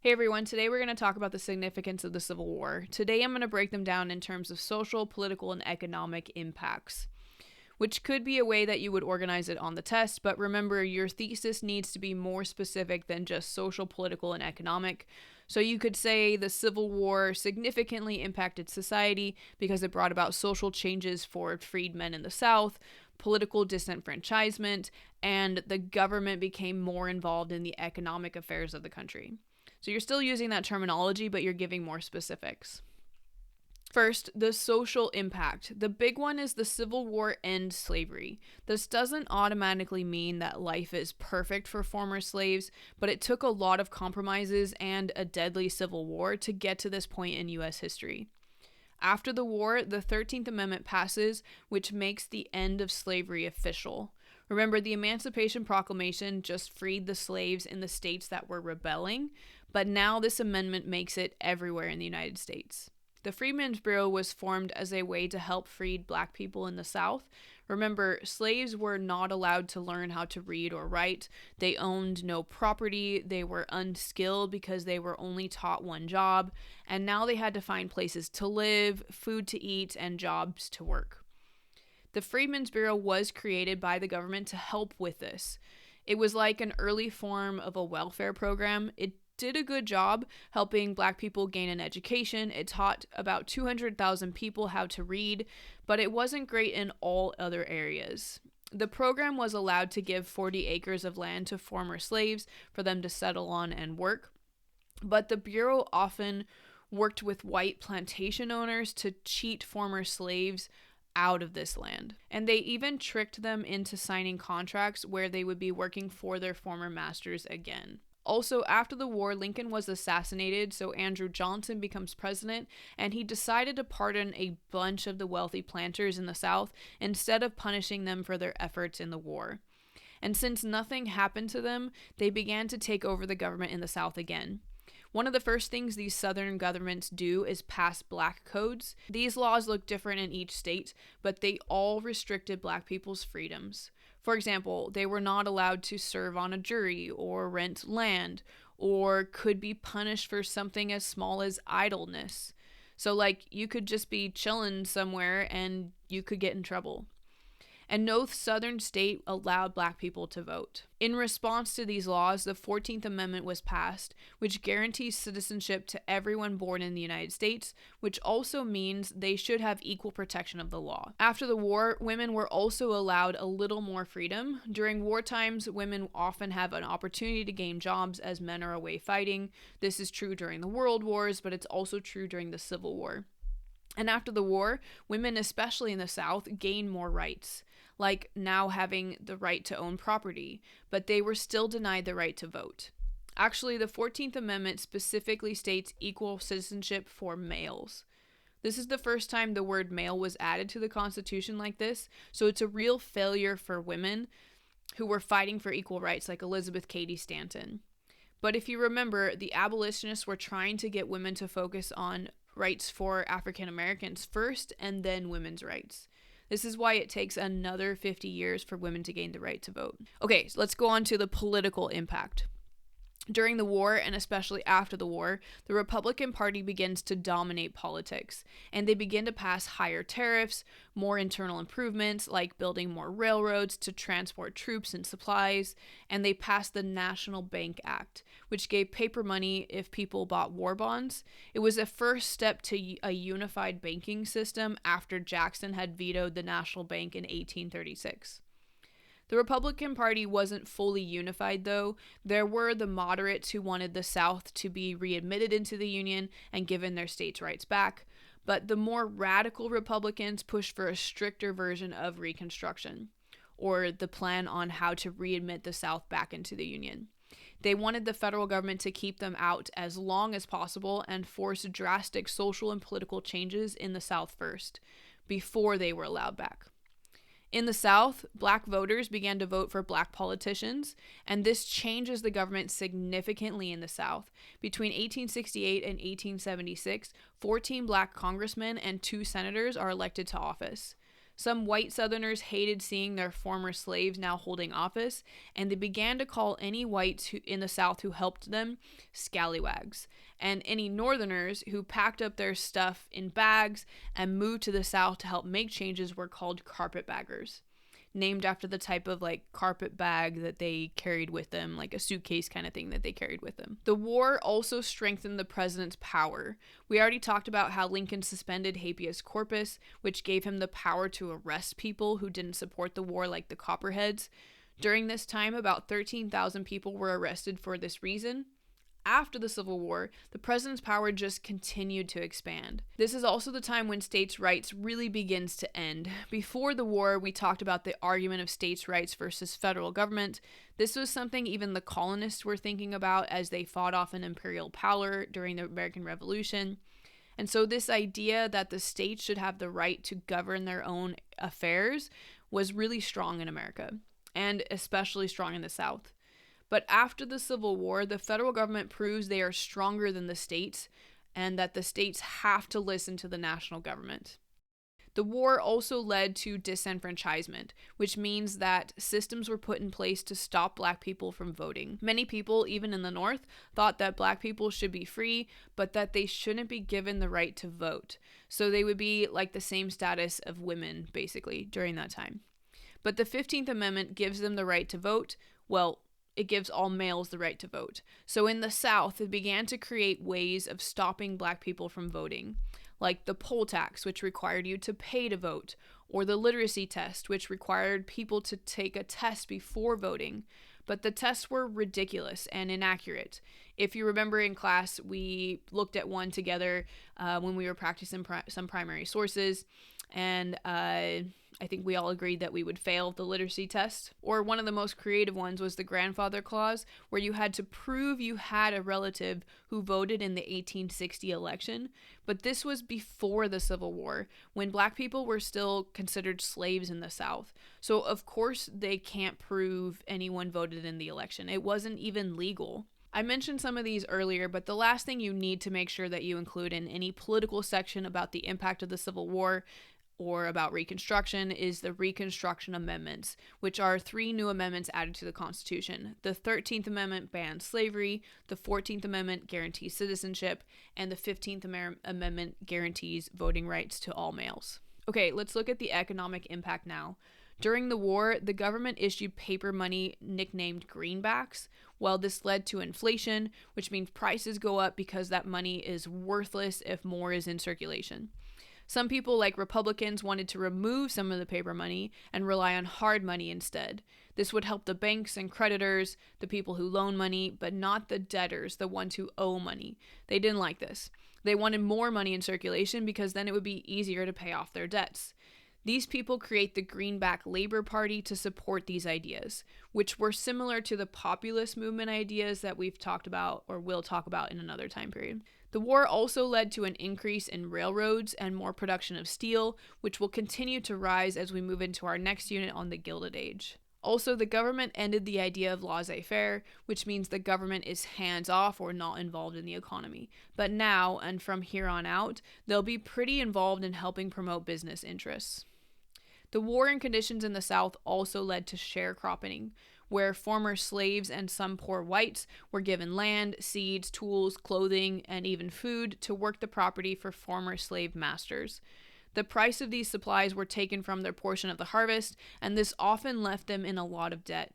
Hey everyone, today we're going to talk about the significance of the Civil War. Today I'm going to break them down in terms of social, political, and economic impacts, which could be a way that you would organize it on the test, but remember your thesis needs to be more specific than just social, political, and economic. So you could say the Civil War significantly impacted society because it brought about social changes for freedmen in the South, political disenfranchisement, and the government became more involved in the economic affairs of the country. So you're still using that terminology, but you're giving more specifics. First, the social impact. The big one is the Civil War ends slavery. This doesn't automatically mean that life is perfect for former slaves, but it took a lot of compromises and a deadly civil war to get to this point in U.S. history. After the war, the 13th Amendment passes, which makes the end of slavery official. Remember, the Emancipation Proclamation just freed the slaves in the states that were rebelling, but now this amendment makes it everywhere in the United States. The Freedmen's Bureau was formed as a way to help freed black people in the South. Remember, slaves were not allowed to learn how to read or write. They owned no property. They were unskilled because they were only taught one job. And now they had to find places to live, food to eat, and jobs to work. The Freedmen's Bureau was created by the government to help with this. It was like an early form of a welfare program. It did a good job helping black people gain an education. It taught about 200,000 people how to read, but it wasn't great in all other areas. The program was allowed to give 40 acres of land to former slaves for them to settle on and work, but the Bureau often worked with white plantation owners to cheat former slaves out of this land. And they even tricked them into signing contracts where they would be working for their former masters again. Also, after the war, Lincoln was assassinated, so Andrew Johnson becomes president, and he decided to pardon a bunch of the wealthy planters in the South instead of punishing them for their efforts in the war. And since nothing happened to them, they began to take over the government in the South again. One of the first things these Southern governments do is pass black codes. These laws look different in each state, but they all restricted black people's freedoms. For example, they were not allowed to serve on a jury or rent land, or could be punished for something as small as idleness. So, like, you could just be chilling somewhere and you could get in trouble. And no southern state allowed black people to vote. In response to these laws, the 14th Amendment was passed, which guarantees citizenship to everyone born in the United States, which also means they should have equal protection of the law. After the war, women were also allowed a little more freedom. During war times, women often have an opportunity to gain jobs as men are away fighting. This is true during the World Wars, but it's also true during the Civil War. And after the war, women, especially in the South, gained more rights, like now having the right to own property, but they were still denied the right to vote. Actually, the 14th Amendment specifically states equal citizenship for males. This is the first time the word male was added to the Constitution like this, so it's a real failure for women who were fighting for equal rights, like Elizabeth Cady Stanton. But if you remember, the abolitionists were trying to get women to focus on rights for African Americans first and then women's rights. This is why it takes another 50 years for women to gain the right to vote. Okay, so let's go on to the political impact. During the war, and especially after the war, the Republican Party begins to dominate politics, and they begin to pass higher tariffs, more internal improvements like building more railroads to transport troops and supplies, and they passed the National Bank Act, which gave paper money if people bought war bonds. It was a first step to a unified banking system after Jackson had vetoed the National Bank in 1836. The Republican Party wasn't fully unified, though. There were the moderates who wanted the South to be readmitted into the Union and given their states' rights back, but the more radical Republicans pushed for a stricter version of Reconstruction, or the plan on how to readmit the South back into the Union. They wanted the federal government to keep them out as long as possible and force drastic social and political changes in the South first, before they were allowed back. In the South, black voters began to vote for black politicians, and this changes the government significantly in the South. Between 1868 and 1876, 14 black congressmen and 2 senators are elected to office. Some white Southerners hated seeing their former slaves now holding office, and they began to call any whites in the South who helped them scallywags. And any Northerners who packed up their stuff in bags and moved to the South to help make changes were called carpetbaggers, named after the type of like carpet bag that they carried with them, like a suitcase kind of thing that they carried with them. The war also strengthened the president's power. We already talked about how Lincoln suspended habeas corpus, which gave him the power to arrest people who didn't support the war, like the Copperheads. During this time, about 13,000 people were arrested for this reason. After the Civil War, the president's power just continued to expand. This is also the time when states' rights really begins to end. Before the war, we talked about the argument of states' rights versus federal government. This was something even the colonists were thinking about as they fought off an imperial power during the American Revolution. And so this idea that the states should have the right to govern their own affairs was really strong in America, and especially strong in the South. But after the Civil War, the federal government proves they are stronger than the states and that the states have to listen to the national government. The war also led to disenfranchisement, which means that systems were put in place to stop black people from voting. Many people, even in the North, thought that black people should be free, but that they shouldn't be given the right to vote. So they would be like the same status of women, basically, during that time. But the 15th Amendment gives them the right to vote. Well, it gives all males the right to vote. So in the South, it began to create ways of stopping black people from voting, like the poll tax, which required you to pay to vote, or the literacy test, which required people to take a test before voting. But the tests were ridiculous and inaccurate. If you remember in class, we looked at one together when we were practicing some primary sources, and I think we all agreed that we would fail the literacy test. Or one of the most creative ones was the grandfather clause, where you had to prove you had a relative who voted in the 1860 election. But this was before the Civil War, when black people were still considered slaves in the South. So of course they can't prove anyone voted in the election. It wasn't even legal. I mentioned some of these earlier, but the last thing you need to make sure that you include in any political section about the impact of the Civil War or about Reconstruction is the Reconstruction Amendments, which are 3 new amendments added to the Constitution. The 13th Amendment bans slavery, the 14th Amendment guarantees citizenship, and the 15th Amendment guarantees voting rights to all males. Okay, let's look at the economic impact now. During the war, the government issued paper money nicknamed greenbacks. Well, this led to inflation, which means prices go up because that money is worthless if more is in circulation. Some people, like Republicans, wanted to remove some of the paper money and rely on hard money instead. This would help the banks and creditors, the people who loan money, but not the debtors, the ones who owe money. They didn't like this. They wanted more money in circulation because then it would be easier to pay off their debts. These people create the Greenback Labor Party to support these ideas, which were similar to the populist movement ideas that we've talked about or will talk about in another time period. The war also led to an increase in railroads and more production of steel, which will continue to rise as we move into our next unit on the Gilded Age. Also, the government ended the idea of laissez-faire, which means the government is hands-off or not involved in the economy. But now, and from here on out, they'll be pretty involved in helping promote business interests. The warring conditions in the South also led to sharecropping, where former slaves and some poor whites were given land, seeds, tools, clothing, and even food to work the property for former slave masters. The price of these supplies were taken from their portion of the harvest, and this often left them in a lot of debt.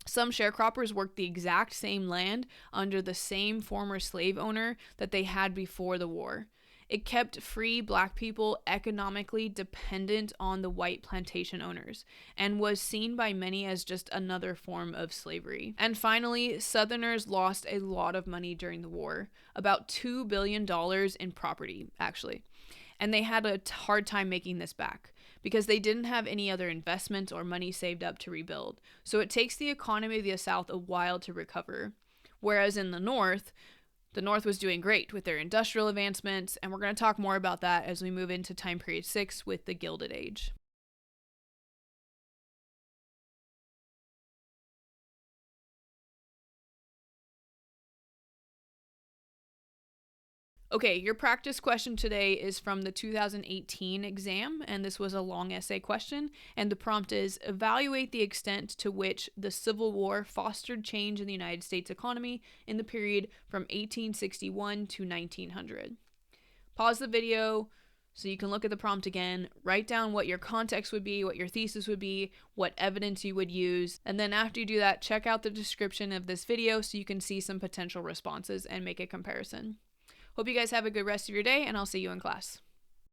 Some sharecroppers worked the exact same land under the same former slave owner that they had before the war. It kept free black people economically dependent on the white plantation owners and was seen by many as just another form of slavery. And finally, Southerners lost a lot of money during the war, about $2 billion in property, actually. And they had a hard time making this back because they didn't have any other investment or money saved up to rebuild. So it takes the economy of the South a while to recover. Whereas in the North was doing great with their industrial advancements, and we're going to talk more about that as we move into time period 6 with the Gilded Age. Okay, your practice question today is from the 2018 exam, and this was a long essay question. And the prompt is evaluate the extent to which the Civil War fostered change in the United States economy in the period from 1861 to 1900. Pause the video so you can look at the prompt again, write down what your context would be, what your thesis would be, what evidence you would use, and then after you do that, check out the description of this video so you can see some potential responses and make a comparison. Hope you guys have a good rest of your day, and I'll see you in class.